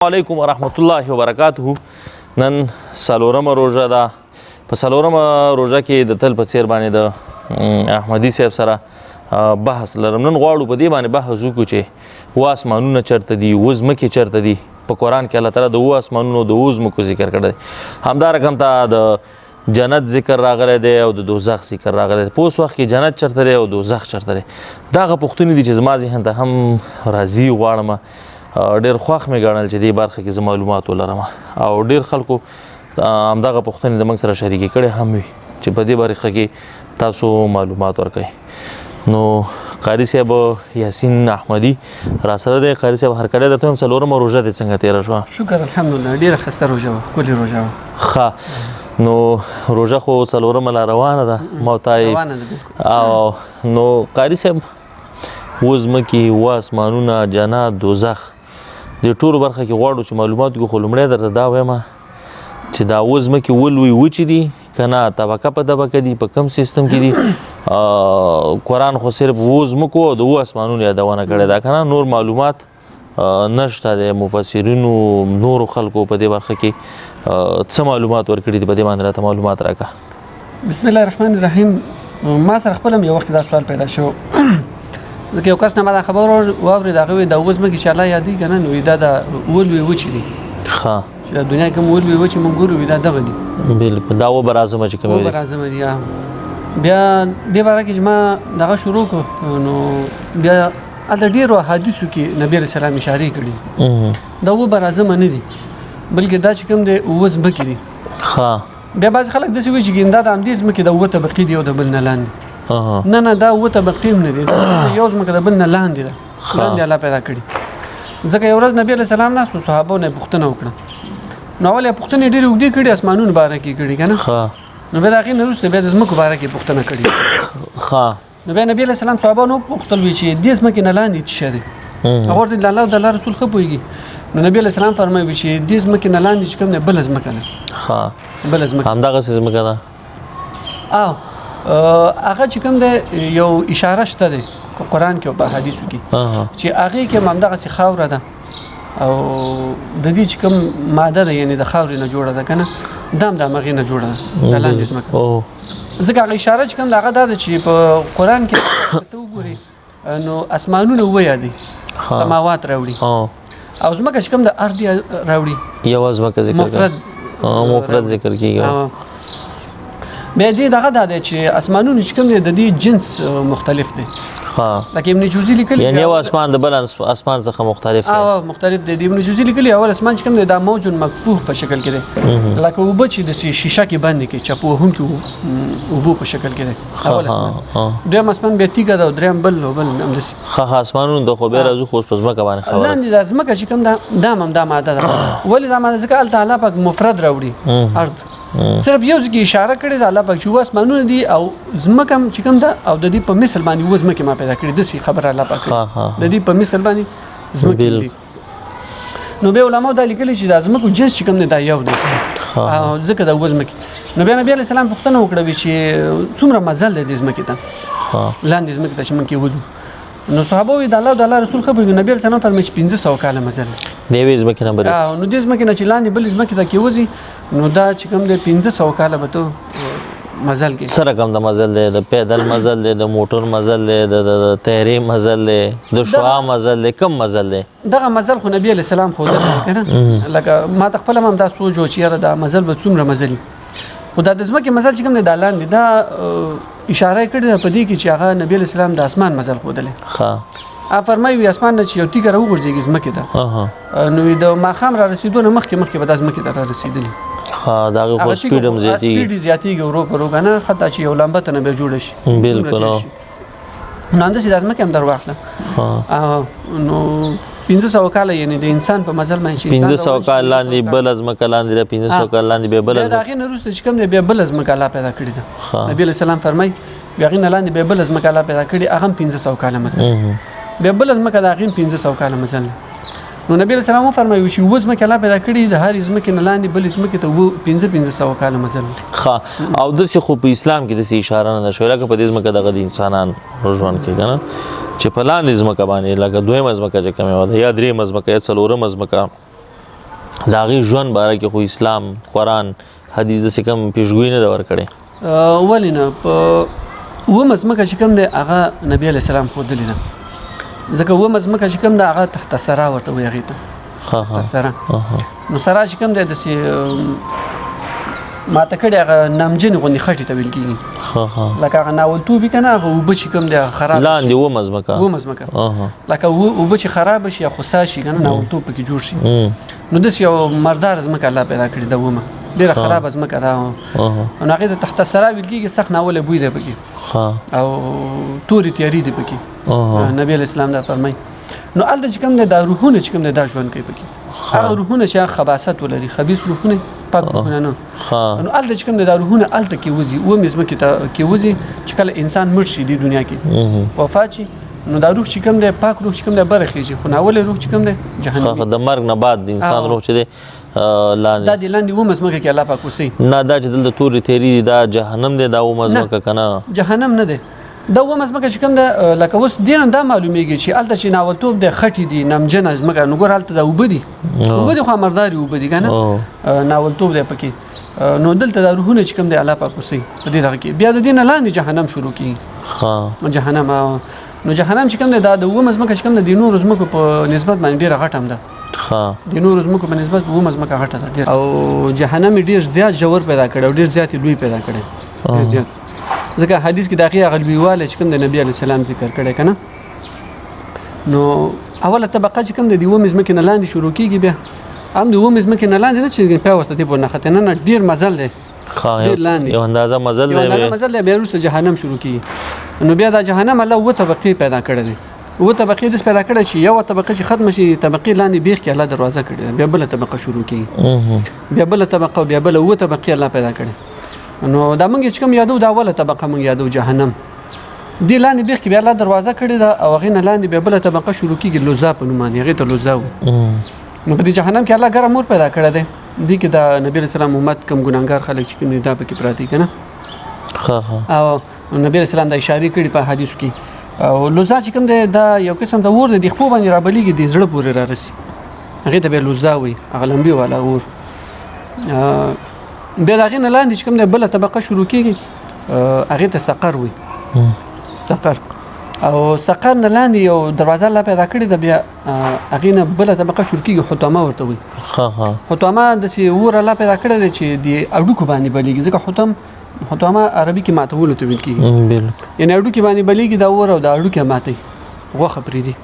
علیکم ورحمت الله وبرکاته. نن څلورمه روژه ده. په څلورمه روژه کې د تل په څیر باندې د احمدي صاحب سره بحث لرم. نن غواړو په دې باندې بحث وکړو چې اوه اسمانونه چېرته دي، اوه ځمکې چېرته دي. په قرآن کې الله تعالی د اوه اسمانونو د اوه ځمکو ذکر کړی دی. همدارقم ته د جنت ذکر راغلی دی او د دوزخ ذکر راغلی دی. په اوس وخت کې جنت چېرته دی او دوزخ چېرته دی. دغه پوښتنې دي چې زما ذهن ته هم راځي. غواړم ډېر خوښ مې ګڼل چې دې برخه کې زه معلومات ولرم او ډېر خلکو همدغه پوښتنې د موږ سره شریکې کړې هم وي چې په دې برخه کې تاسو معلومات ورکوئ. نو قاري صاحب یاسین احمدي را سره دی. قاري صاحب هرکلی درته وایم څلورمه روژه دې څنګه تېره شوه؟ شکر الحمدلله، ډېره ښایسته روژه وه، ښکلې روژه وه. ښه، نو روژه خو څلورمه لا روانه ده. ما او نو قاري صاحب اوه ځمکې، اوه اسمانونه، جنت، دوزخ، د ټولو برخه کې غواړو چې معلومات وکړو. خو لومړی درته دا وایم چې دا اوه ځمکې اوه لوی وچې دي که نه طبقه په طبقه دي، په کوم سیستم کې دي. قرآن خو صرف اوه ځمکو او د اوه اسمانونو یادونه کړې ده، که نه نور معلومات نشته. د مفسرینو نورو خلکو په دې برخه کې څه معلومات ورکړي دي، په دې باندې راته معلومات راکړه. بسم الله الرحمن الرحیم. ما سره خپل هم یو وخت دا سوال پیدا شو. ځکه یو کس نه ما دا خبر واورېد، هغه وایي دا اوه ځمکې چې الله یادوي که نه، نو دا د اوه لویې وچې دي. ښه، چې د دنیا کوم اوه لویې وچې مونږ ګورو دا دغه دي. بلکل، دا اوه براعظمه چې کومې دي. اوه براعظمه دي. بیا دې باره کې چې ما دغه شروع کړو، نو بیا هلته ډېرو احادیثو کې نبي علیه السلام اشارې کړي. دا اوه براعظمه نه دي، بلکې دا چې کوم دی اوه ځمکې دي. ښه، بیا بعضې خلک داسې وایي چې دا د همدې ځمکې د اوه طبقې دي یو د بل نه لاندې. نه دا اوه طبقې هم نه دي، یو ځمکه د بل نه لاندې ده، لاندې الله پیدا کړي. ځکه یو ورځ نبي علیه السلام ناست و، صحابو نه یې پوښتنه وکړه. نو اول یې پوښتنې ډېرې اوږدې کړي، اسمانونو باره کې کړي که نه. نو بیا د هغې نه وروسته بیا د ځمکو باره کې پوښتنه کړې. نو بیا نبي علیه السلام صحابه نه وپوښتل وي چې دې ځمکې نه لاندې څه شی دی. هغه ورته د الله او د الله رسول ښه پوهېږي. نو نبي علیه السلام فرمایي چې دې ځمکې نه لاندې چې کوم دی بله ځمکه ده. بله ځمکه همدغسې ځمکه ده. او هغه چې کوم دی یو اشاره شته دی په قرآن کې او په حدیثو کې چې هغې کې هم همدغسې خاوره ده او د دې چې کوم ماده ده، یعنې د خاورې نه جوړه ده که نه، دا هم د همغې نه جوړه ده، د لاندې ځمکه. ځکه هغه اشاره چې کوم ده هغه دا ده چې په قرآن کې ته وګورې نو اسمانونه اووه یادوي، سماوات راوړي، او ځمکه چې کوم ده ارض راوړي، یوه ځمکه ذکر مفرد ذکر کېږي. بیا دې دغه دا دی چې اسمانونه چې کوم دی د دې جنس مختلف دی. لکه ابن جوزي لیکلي یعنې یو اسمان د بل اسمان څخه مختلف دی. مختلف دی. د ابن جوزي لیکلي اول اسمان چې کوم دی دا موج مکفوف په شکل کې دی، لکه اوبه چې د شیشه کې بندې کې چپ وهونکي اوبو په شکل کې دی اول اسمان. دویم اسمان بیا تیږه ده او دریم بل همداسې. ښه، اسمانونو ته خو بیا راځو، خو اوس په ځمکه باندې خبره. لاندې دا ځمکه چې کوم ده دا هم همدا ماده ده. ولې دا ماده؟ ځکه هلته الله پاک مفرد راوړي ارض، صرف یو ځکه اشاره کړې ده الله پاک چې اوه اسمانونه دي او ځمکه هم چې کوم ده او د دې په مثل باندې اوه ځمکې ما پیدا کړي. داسې خبره الله پاک کړې، د دې په مثل باندې ځمکې دي. نو بیا علماو دا لیکلي چې دا ځمکو جنس چې کوم دی دا یو دی، ځکه دا اوه ځمکې. نو بیا نبي علیه السلام پوښتنه وکړه چې څومره مزل دی دې ځمکې ته، لاندې ځمکې ته چې موږ کې وځو. نو صحابه وایي د الله او د الله رسول ښه پوهېږي. نبي علیه السلام فرمایي چې 1500 کاله مزل دی د یوې ځمکې نه بلې. نو دې ځمکې نه چې لاندې بلې ځمکې ته کې وځي، نو دا چې کوم دی 1500 کاله به ته مزل کې. څه رقم د مزل دی؟ د پیدل مزل دی، د موټر مزل دی، د طیارې مزل دی، د شعاع مزل دی، کوم مزل دی؟ دغه مزل خو نبي علیه السلام ښودلی که نه. لکه ما ته خپله هم دا سوچ و چې یاره دا مزل به څومره مزل وي. خو دا د ځمکې مزل چې کوم دی دا لاندې دا اشاره یې کړې ده په دې کې چې هغه نبي علیه السلام د اسمان مزل ښودلی. فرمایي وي اسمان نه چې یو تیږه راوغورځېږي ځمکې ته، نو د ماښام را رسېدو نه مخکې به دا ځمکې ته را رسېدلي. د هغې خو سپیډ هم زیاتېږي. سپیډ یې زیاتېږي ورو په ورو که نه، حتی چې یو لمبه ته نه بیا جوړه شي. بلکل. نو همداسې دا ځمکې هم در واخله. نو 1500 کاله یعنې د انسان په مزل باندې 1500 کال لاندې بله ځمکه لاندې ده، 1500 کال لاندې بیا بله ځمکه. د هغې نه وروسته چې کوم دی بیا بله ځمکه الله پیدا کړې ده. نبي علیه السلام فرمایي بیا هغې نه لاندې بیا بله ځمکه الله پیدا کړې، هغه هم 1500 کاله مزل. بیا بله ځمکه د هغې هم 1500 کاله مزل. نو نبی علیه السلام وفرمایي چې اوه ځمکې الله پیدا کړي، د هرې ځمکې نه لاندې بلې ځمکې ته 1500 کاله مزل. او داسې خو په اسلام کې داسې اشاره نه ده شوې لکه په دې ځمکه دغه د انسانان ژوند کې که نه، چې په لاندې ځمکه باندې لکه دویمه ځمکه چې کومه وه یا درېیمه ځمکه یا څلورمه ځمکه د هغې ژوند باره کې خو اسلام قرآن حدیث داسې کوم پیشګویي نه ده ورکړې؟ ولې نه په اوومه ځمکه چې کوم دی هغه نبي علیه السلام ښودلې ده ځکه اوومه ځمکه چې کوم ده هغه تحت سرا ورته وایي هغې ته تحت سرا. نو سرا چې کوم دی داسې ماته کړي هغه نمجنې غوندې خټې ته ویل کېږي لکه هغه ناولتوب وي که نه هغه اوبه چې کوم دی هغه خراب لاندې اوومه ځمکه لکه اوبه چې خرابه شي یا خوسا شي که نه ناولتوب پکې جوړ شي نو داسې یو مرداره ځمکه الله پیدا کړې ده اوومه ډېره خرابه ځمکه ده نو هغې ته تحت سرا ویل کېږي سخت ناولی بوی دی پکې او تورې تیارې دي پکې نبي علیه السلام دا فرمایي. نو هلته چې کوم دی دا روحونه چې کوم دی دا ژوند کوي پکې هغه روحونه چې هغه خباثت ولري خبیث روحونه پاک روحونه نه نو هلته چې کوم دی دا روحونه هلته کې وځي اوومې ځمکې ته کې وځي چې کله انسان مړ شي دې دنیا کې وفات شي نو دا روح چې کوم دی پاک روح چې کوم دی برخیږي خو ناولی روح چې کوم دی جهنم د مرګ نه بعد د انسان روح چې دی لاندې دا د لاندې اوومه ځمکه کې الله پاک اوسي نه دا چې دلته تورې تیرې دي دا جهنم دی دا اوومه ځمکه که نه جهنم نه دی دا اوومه ځمکه چې کوم ده لکه اوس دې نه دا معلومیږي چې هلته چې ناولتوب دی خټې دي نمجنه ځمکه نو ګوره هلته دا اوبه دي اوبه دي خو مردارې اوبه دي که نه ناولتوب دی پکې نو دلته دا روحونه چې کوم دی الله پاک اوسي په دې دغه کې بیا د دې نه لاندې جهنم شروع کېږي جهنم نو جهنم چې کوم دی دا د اوومه ځمکه چې کوم ده د نورو ځمکو په نسبت باندې ډېره غټه هم ده د نورو ځمکو په نسبت اوومه ځمکه غټه ده ډېر او جهنم یې ډېر زیات ژور پیدا کړی او ډېر زیات یې لوی پیدا کړی ډېر زیات ځکه حدیث کې د هغې هغه لویوالی چې کوم د نبي علیه السلام ذکر کړی که نه نو اوله طبقه چې کوم د اوومې ځمکې نه لاندې شروع کېږي بیا هم د اوومې ځمکې نه لاندې نه چې پی وسته دې پورې نښتې نه ډېر مزل دی ډېر لاندې یو اندازه مزل دی بیا وروسته جهنم شروع کېږي نو بیا دا جهنم الله اووه طبقې پیدا کړی دی اووه طبقې داسې پیدا کړی چې یوه طبقه چې ختمه شي طبقې لاندې بیخ کې الله دروازه کړې ده بیا بله طبقه شروع کېږي بیا بله طبقه او بیا بله اووه طبقې الله پیدا کړې نو دا موږ چې کوم یادو دا اوله طبقه موږ یادو جهنم دې لاندې بیخ کې بیا الله دروازه کړې ده او هغې نه لاندې بیا بله طبقه شروع کېږي لوزا په نوم باندې هغې ته لوزا وي نو په دې جهنم کې الله ګرم اور پیدا کړی دی دې کې د نبي علیه السلام امت کم ګناهګار خلک چې کوم دي دا پکې پراته دي که نه او نبي علیه السلام دا اشارې کړي په حدیثو کې او لوزا چې کوم دی دا یو قسم د اور دی د خپو باندې رابلیږي د زړه پورې رارسي هغې ته بیا لوزا وي هغه لمبې والا اور بیا د هغې نه لاندې چې کوم دی بله طبقه شروع کېږي هغې ته سقر وي سقر او سقر نه لاندې یو دروازه الله پیدا کړې ده بیا هغې نه بله طبقه شروع کېږي حطامه ورته وي حطامه داسې اور الله پیدا کړی دی چې د اډوکو باندې بلیږي ځکه حطامه عربي کې ماتولو ته ویل کېږي یعنې اډوکې باندې بلیږي دا اور او د اډوکې ماتوي غوښه پرېږدي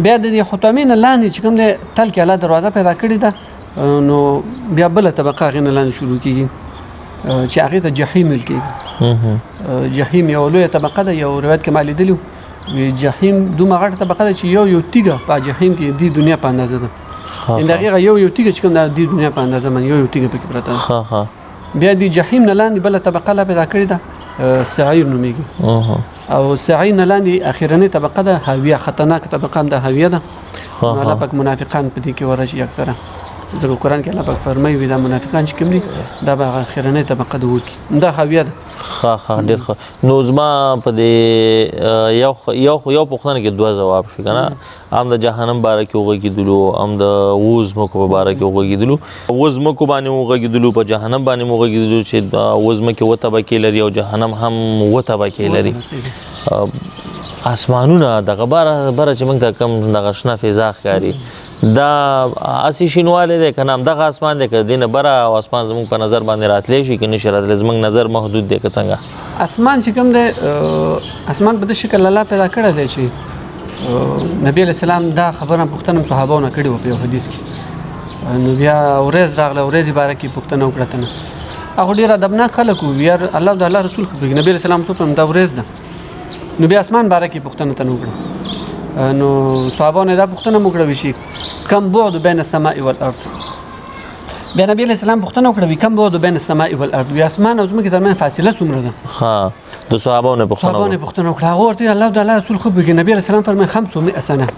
بیا د دې حطامې نه لاندې چې کوم دی تل کې الله دروازه پیدا کړې ده نو بیا بله طبقه هغې نه لاندې شروع کېږي چې هغې ته جحیم ویل کېږي جحیم یو لویه طبقه ده یو روایت کې ما لیدلي وي جحیم دومره غټه طبقه ده چې یو تیږه په جحیم کې دې دنیا په اندازه ده یعنې د هغې یو تیږه چې کوم ده دې دنیا په اندازه باندې یو تیږه پکې پرته ده بیا د جحیم نه لاندې بله طبقه لا پیدا کړې ده سعیر نومېږي او سعیر نه لاندې اخرنۍ طبقه ده هاویه خطرناکه طبقه هم ده هاویه ده نو الله پاک منافقان په دې کې ورشي اکثره ځکه قرآن کې الله پاک فرمایي دا منافقان چې کوم دي دا به هغه اخرنۍ طبقه ده اور کې دا هاویه ده ډېر ښه نو زما په دې یو پوښتنه کې دوه ځواب شي که نه هم د جهنم باره کې وغږېدلو هم د اووه ځمکو په باره کې وغږېدلو اووه ځمکو باندې وغږېدلو په جهنم باندې وغږېدلو چې اووه ځمکې اووه طبقې لري او جهنم هم اووه طبقې لري اسمانونه دغه باره چې موږ ته کوم دغه شنه فضا ښکاري دا اسی شینوالی دی که نه همدغه اسمان دی که دې نه بره او اسمان زموږ په نظر باندې راتلی شي که نه شي راتلی زموږ نظر محدود دی که څنګه اسمان چې کوم دی اسمان په دې شکل الله پیدا کړی دی چې نبي علیه السلام دا خبره پوښتنه صحابو نه کړې وه په یو حدیث کې نو بیا ورځ راغله ورځې باره کې پوښتنه وکړه ته نه هغه ډېر ادبناک خلک وو یا الله د الله رسول خو نبي علیه السلام څه دا ورځ ده نو بیا اسمان باره کې پوښتنه ته نه وکړه نو صحابو نه دا پوښتنه وکړه وشي کم بعد بین السماء والارض بیا نبی علیه السلام پوښتنه وکړه کم بعد بین السماء والارض بیا اسمان او ځمکې ترمنځ فاصله څومره ده د صحابو نه پوښتنه وکړه هغه ورته الله تعالی رسول خو به نبی علیه السلام فرمایي 500 سنه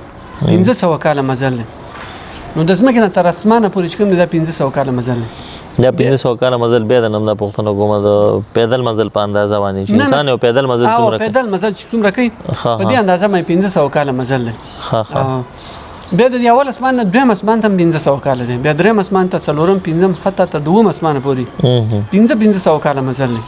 1500 کاله مزل نو د ځمکې نه تر اسمانه پورې چې کوم دی دا 1500 کاله مزل دا 1500 کاله مزل بیا د نم دا پوښتنه کومه د پیدل مزل په اندازه باندې چې انسان یو پیدل مزل څومره کوي پیدل مزل چې څومره کوي په دې اندازه باندې 1500 کاله مزل دی بیا د اول اسمان نه دویم اسمان ته 1500 کال دی بیا دریم اسمان ته څلورم پنځم حتی تر دوم اسمان پورې 1500 کال مزل دی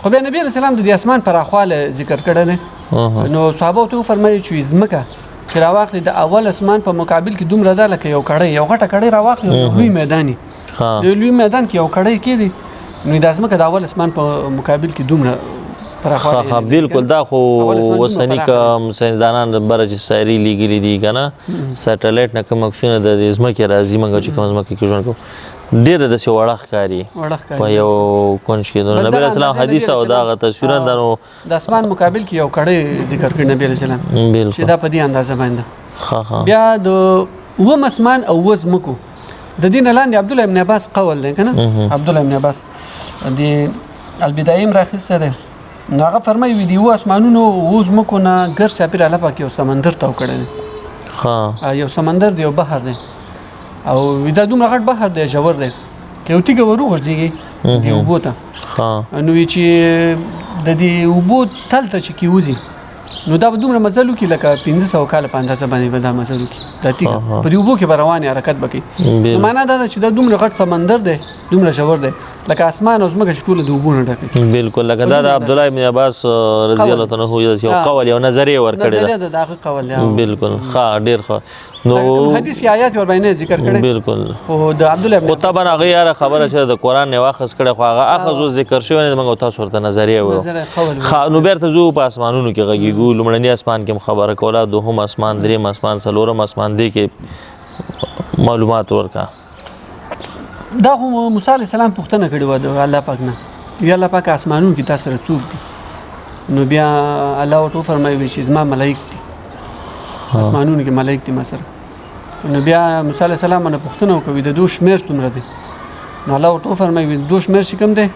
خو بیا نبی رسول الله د اسمان پراخواله ذکر کړی دی نو صحابه ته فرمایي چې ځمکه چې راواخلي د اول اسمان په مقابل کې دومره ده لکه یو کړی یو غټه کړی راواخلي لوی میداني د لوی میدان کې یو کړی کېدی نو د ځمکه د اول اسمان په مقابل کې دومره ها بالکل دا خو وسنی کوم ساينسدانان بره چې سایري لیګلي دي کنه سټلایټ نه کوم مکسونه د ځمکې راځي منګه چې کوم ځمکې کې ژوند کوم ډېر د څه وړخ کاری په یو کونج کې د نبی رسول الله حدیث او دا تصویرونه د اسمان مقابل کې یو کړي ذکر کړی نبی رسول الله بالکل چې دا په دې اندازه باندې بیا د و مسمان او وزمکو د دین لاندې عبد الله ابن عباس قول دی کنه عبد الله ابن عباس د البدایم راخسته ده نو هغه فرمایي وی دی و اسمانونو وز مکو نه ګر چاپیر الله پاک یو سمندر تاو کړی ها یو سمندر دی یو بحر دی او دا دومره غټ بحر دی جوړ دی که یو تیګه ورو ورځيږي دی وبو ته نو چې د دې وبو تل ته چې کیوزي نو دا به دومره مزلو کې لکه 1500 کال په اندازه باندې به دا مزلو کې دا تیګه په دې وبو کې روانه حرکت وکړي معنا دا چې دا دومره غټ سمندر دی دومره جوړ دی لکه اسمان او زمکه ټول د وبونه ډکه بالکل لکه دا د عبد الله ابن عباس رضی الله تعالی عنہ یو قول یو نظریه ورکړی دا دغه قول دی بالکل ښه ډیر ښه نو حدیث آیات ور باندې ذکر کړي بالکل او د عبد الله ابن خطبه هغه یاره خبره چې د قران نه واخص کړي خو هغه اخذ ذکر شوی نه موږ تاسو ورته نظریه و نو بیرته زو په اسمانونو کې غږیږو لمړنی اسمان کې خبره کوله دوهم اسمان دریم اسمان څلورم اسمان دی کې معلومات ورکا دا هم موسی علی السلام پوښتنه کړې و د الله پاک نه یا الله پاک اسمانونو کې تاسو سره څوک دي نو بیا الله ورته فرمایي چې زما ملائک دي اسمانونو کې ملائک دي ما سره نو بیا موسی علی السلام نه پوښتنه وکړه د دوه شمیر څومره دي نو الله ورته فرمایي د دوه شمیر کوم دي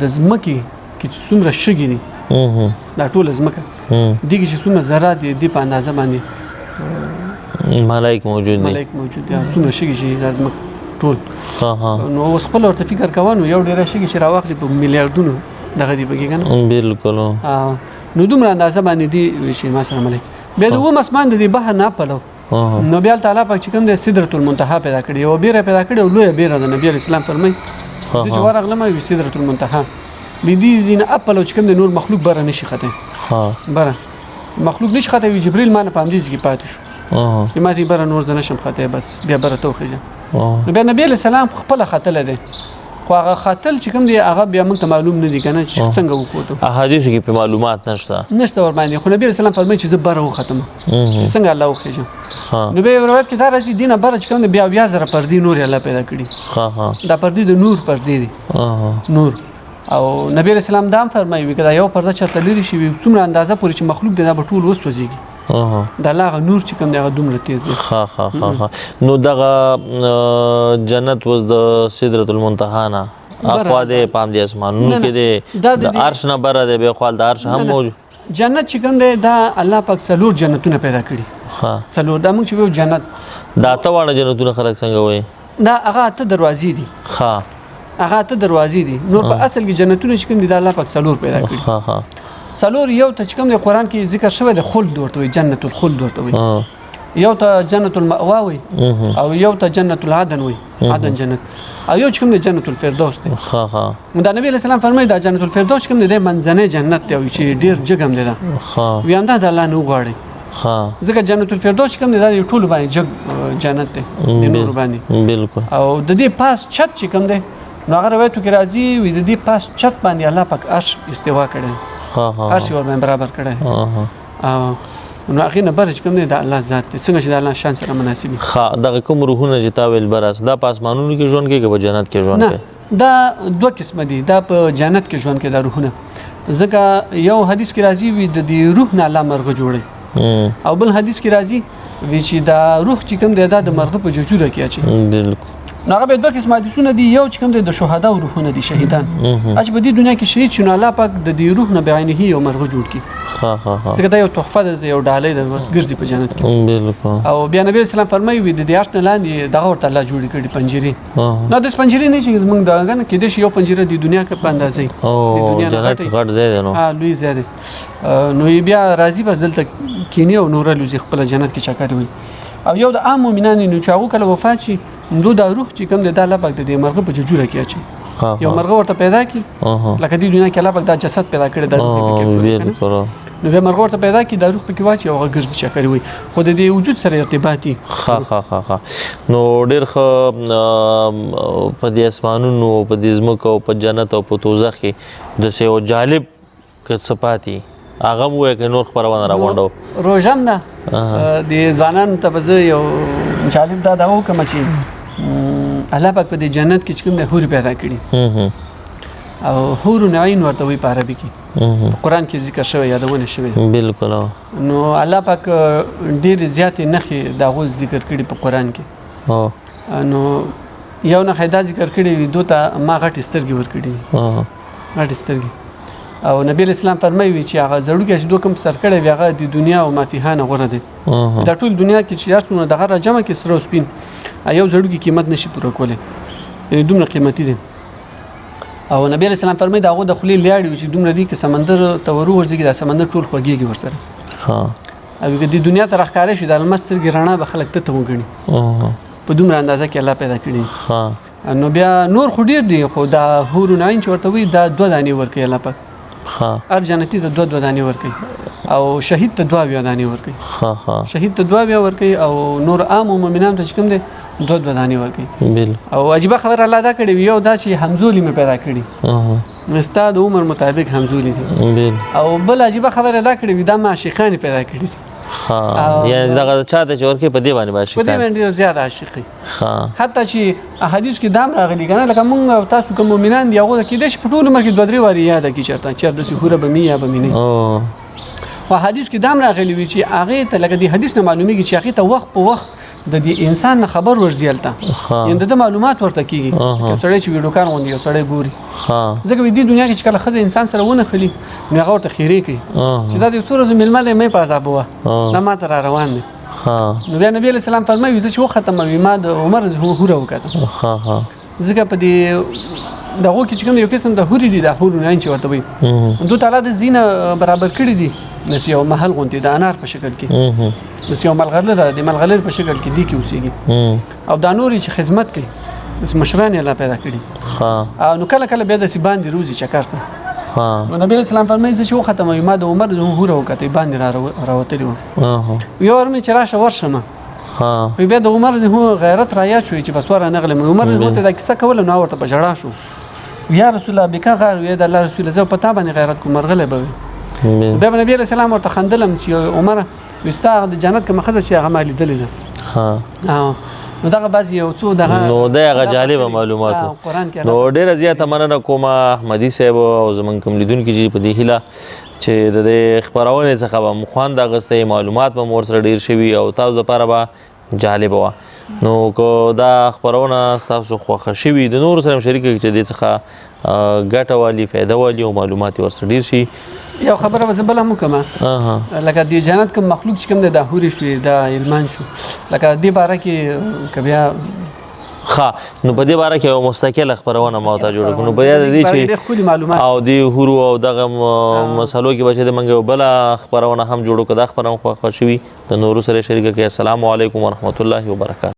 د زمکي کې څومره شګي دي دا ټول زمکه دي چې څومره ذرات دي په اندازه باندې ملائک موجود دي څومره شګي چې د زمکه ټول نو اوس خپل ورته فکر کوو یو ډیر شي چې راوخلي په میلیارډونو دغه دی بګی کنه بالکل نو دومره اندازه باندې دی چې ما سره ملک بیا د و مسمان د بحر نه پلو نو بیا تعالی پاک چې کوم د سدرۃ المنتهى پیدا کړی او بیره پیدا کړی او لوی بیره د نبی اسلام فرمای چې ورغلم وي سدرۃ المنتهى دې زین اپلو چې کوم د نور مخلوق بره نشي خته بره مخلوق نشي خته جبرئیل ما نه پام دي چې پاتې شو ما دې بره نور ځنه شم خته بس بیا بره توخیږي نو بیا نبی اسلام خپل خاتل دی خو هغه خاتل چې کوم دی هغه بیا موږ ته معلوم نه دي کنه چې څنګه وکړو احادیث کې په معلومات نشته ور باندې خو نبی اسلام فرمایي چې زبره وختم چې څنګه الله وخیږي نو به روایت کې دا راځي دینه بره چې کوم دی بیا زره پردي نور الله پیدا کړی دا پردي د نور پردي دي نور او نبی اسلام دا فرمایي وکړه یو پرده چرته لري شي څومره اندازه پورې چې مخلوق دی دا به ټول وسوځيږي دا لاغه نور چې کوم دی دومره تیز دی ها نو دغه جنت وز د سدرۃ المنتهى نه اخوا د پام دي اسمانونو کې دی د عرش نه بره دی به خپل د عرش هم موجود جنت چې کوم دی دا الله پاک څلور جنتونه پیدا کړي ها څلور دا موږ چې وو جنت دا ته وړه جنتونه خلک څنګه وای دا هغه ته دروازې دي ها هغه ته دروازې دي نور په اصل کې جنتونه چې کوم دي د الله پاک څلور پیدا کړي ها څلور یو ته چې کوم د قران کې ذکر شوی د خلد ورته وي جنت الخلد ورته وي یو ته جنت المأوا وي او یو ته جنت العدن وي عدن جنت او یو چې کوم د جنت الفردوس دی دا نبی اسلام فرمایي دا جنت الفردوس کوم د منځنۍ جنت دی چې ډیر جګم دی دا ویاندا د الله نو غواړي ځکه جنت الفردوس کوم دی دا ټول باندې جګ جنت دی د نور باندې بالکل او د دې پاس چت چې کوم دی نو هغه روایتو کې راځي وي د دې پاس چت باندې الله پاک عرش استوا کړي هر شي ور باندې برابر کړي او نو هغه نه برج کوم دی د الله ذات څنګه چې د الله شان سره مناسبي دغه کوم روحونه چې تاویل برس دا پاسمانونو کې ژوند کوي په جنت کې ژوند کوي دا دوه قسم دي دا په جنت کې ژوند کوي دا روحونه ځکه یو حدیث کې راځي وي د دې روح نه الله مرغه جوړي او بل حدیث کې راځي وی چې دا روح چې کوم دی دا د مرغه په جوجوره کې اچي بالکل نو هغه به دوه قسم حدیثونه دي یو چې کوم د شهدا او روحونه دي شهیدان اج په دې دنیا کې شهید شونه الله پاک د دې روح نه بعینه یو مرغه جوړ کی ځکه دا یو تحفه ده یو ډالۍ ده بس ګرځي په جنت کې بالکل او بیا نبی اسلام فرمایي وي د دې آشنا لاندې دغه ورته الله جوړ کړي پنجري نو د پنجري نه چې موږ دغه نه کې د یو پنجره د دنیا کې په اندازې د دنیا جنت غټ ځای دی نو لوی ځای دی نو بیا راځي بس دلته کینی او نور لوزي خپل جنت کې چکر وي او یو د عام مؤمنانو نو چې هغه کله وفات شي نو دا روح چې کوم دی دا الله پاک د دې مرغه په جوجوره کې اچي یو مرغه ورته پیدا کی لکه دې دنیا کې الله پاک دا جسد پیدا کړی دا بالکل نو بیا مرغه ورته پیدا کی دا روح پکې واچي او هغه ګرځي چکر وي خو د دې وجود سره ارتباطي ها نو ډېر ښه په دې اسمانونو په دې ځمکو په جنت او په دوزخ کې د یو جالب صفاتي هغه وایي که نور خپرونه راغونډو روژه هم ده د ځوانانو ته به زه یو جالب دا وکړم چې الله پاک په دې جنت کې چې کوم دی حور پیدا کړي او حور نعین ورته وایي په عربي کې قرآن کې ذکر شوی یادونه شوی بالکل نو الله پاک ډېرې زیاتې نښې د هغو ذکر کړي په قرآن کې نو یو نښه دا ذکر کړي دوی ته ما غټې سترګې ورکړي غټې سترګې او نبی اسلام فرمایي چې هغه زړوکه چې دوی کوم سر کړی وي هغه د دنیا او ما فيها نه غوره دی دا ټول دنیا کې چې یارونه دغه را جمع کې سره سپین یو زړوکه قیمت نشي پوره کولی یعنی دومره قیمتي دی او نبی اسلام فرمایي دا هغه د خولي لیاړي چې دومره دی کې سمندر ته ورځي دا سمندر ټول خوږيږي ورسره او د دنیا ته راخاره شي د المسترګ رڼا به خلک ته وګڼي په دومره اندازه کې الله پیدا کړی نو بیا نور خو ډیر دی خو دا حور نعین چې ورته وي دا 2 دانې ورکوي الله پاک هر جنتی ته 2 دانې ورکوي او شهید ته 2 دانې ورکوي شهید ته 2 ورکوي او نور عام مؤمنان ته چې کوم دی 2 دانې ورکوي او عجیبه خبر الله دا کړی یو دا چې همزولي مې پیدا کړي استاد عمر مطابق همزولي دي او بل عجیبه خبر الله کړی دا معشوقان پیدا کړي یعنی دغه چاته چې ورکه په دی باندې باشي په دی باندې زیات عاشقي حتی چې احادیث کې دام راغلي کنه لکه مونږ تاسو کوم مؤمنان دی هغه کې د شپټول مکه 2-3 واری یاد کی چرته د سحوره به می یا به می نه او حدیث کې دام راغلي وی چې هغه ته لکه د حدیث نه معلومیږي چې هغه ته وخت په وخت د دې انسان نه خبر ورزیالته یعنی د معلومات ورته کیږي سړی چې ویډیو کار غوندي سړی ګوري ځکه د دنیا کې چې کله خزه انسان سره ونه خلی نو هغه ورته خیری کوي چې دا د سورې ململ مې په عذاب وه دا ما ته روان دي نو بیا نبی علیہ السلام فرمایي چې و ختمه ما د عمر هوره وکړه ځکه په دې دغه کې چې کوم یو قسم د هوري دي د هورو نه چې ورته وي دوی تعالی د زینه برابر کړی دي نس یو محل غونتی د انار په شکل کې نس یو ملغلره د ملغلره په شکل کې دی کې اوسېږي او د نوري چې خدمت کوي اس مشران الله پیدا کړی او نو کله کله بیا د سی باندې روزي چکرته نو نبی اسلام فرمایي چې و ختمه ما د عمر هوره وکړه باندې راوتلی و یو ورمه چې راشه ورشمه خو بیا د عمر هو غیرت را یاد شوی چې بس ور نه غلم عمر هو ته د کیسه کول نو ورته بجړا شو یا رسول الله بکا غار وی د الله رسول زو پتا باندې غیرت کو مرغله به بیا نبی علیہ السلام ورته خندلم چې عمر وستا د جنت کې مخزه چې هغه مالي دلیل نو دغه بعضی یو څو دغه نو دغه جالب معلومات نو ډیر زیاته مننه کوم احمدي صاحب او زمون کوم لیدونکو چې په دې هیله چې د خبرونه څخه به مخوان د غسته معلومات به مور سره ډیر شوي او تاسو لپاره به جالب و نو کو دا خبرونه تاسو خوښ شوي د نور سره شریک چې د څخه ګټه والی فائدہ والی او معلومات ورسره ډیر شي یو خبره به بل هم کومه لکه د جنت کوم مخلوق چې کوم د حوري شوی د علمان شو لکه د باره کې کبیا نو په دې باره کې یو مستقل خبرونه ما ته جوړ کړو په یاد دي چې او دی هورو او دغه مسلو کې بچي د منګو بل خبرونه هم جوړو کړه خبرونه خوښ شوي د نور سره شریک کې السلام علیکم ورحمت الله وبرکاته